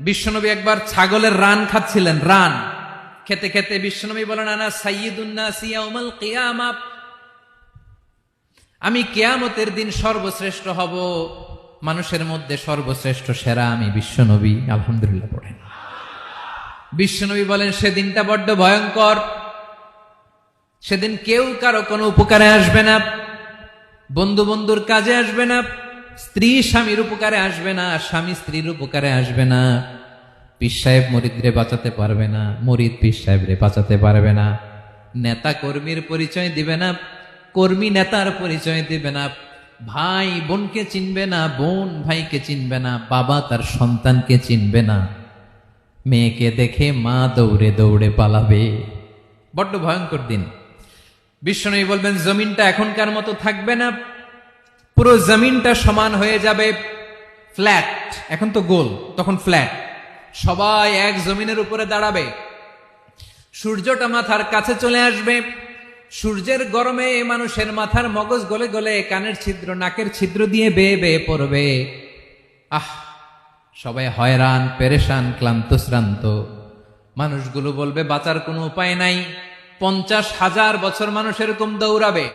বিশ্বনবী একবার ছাগলের রান খাচ্ছিলেন। রান খেতে খেতে বিশ্বনবী বলেন, আনা সাইয়্যিদুন নাসি ইয়াউমাল কিয়ামাহ, আমি কিয়ামতের দিন সর্বশ্রেষ্ঠ হব, মানুষের মধ্যে সর্বশ্রেষ্ঠ সেরা আমি বিশ্বনবী। আলহামদুলিল্লাহ পড়েন। বিশ্বনবী বলেন, সেদিনটা বড্ড ভয়ঙ্কর। সেদিন কেউ কারো কোনো উপকারে আসবে না, বন্ধু বন্ধুর কাজে আসবে না, স্ত্রী স্বামীর উপকারে আসবে না, স্বামী স্ত্রীর উপকারে আসবে না, পীর সাহেব মুরিদরে বাঁচাতে পারবে না, মুরিদ পীর সাহেবরে বাঁচাতে পারবে না, নেতা কর্মীর পরিচয় দিবে না, কর্মী নেতার পরিচয় দিবে না, ভাই বোনকে চিনবে না, বোন ভাইকে চিনবে না, বাবা তার সন্তানকে চিনবে না, মেয়েকে দেখে মা দৌড়ে দৌড়ে পালাবে। বড্ড ভয়ঙ্কর দিন। বিশ্বনবী বলবেন, জমিনটা এখনকার মতো থাকবে না, পুরো জমিনটা সমান হয়ে যাবে, ফ্ল্যাট। এখন তো গোল, তখন ফ্ল্যাট। সবাই এক জমিনের উপরে দাঁড়াবে, সূর্যটা মাথার কাছে চলে আসবে, সূর্যের গরমে মানুষের মাথার মগজ গলে গলে কানের ছিদ্র নাকের ছিদ্র দিয়ে বেয়ে বেয়ে পড়বে। আহ, সবাই হয়রান, পেরেশান, ক্লান্ত শ্রান্ত। মানুষগুলো বলবে বাঁচার কোনো উপায় নাই। 50,000 বছর মানুষ এরকম দৌড়াবে।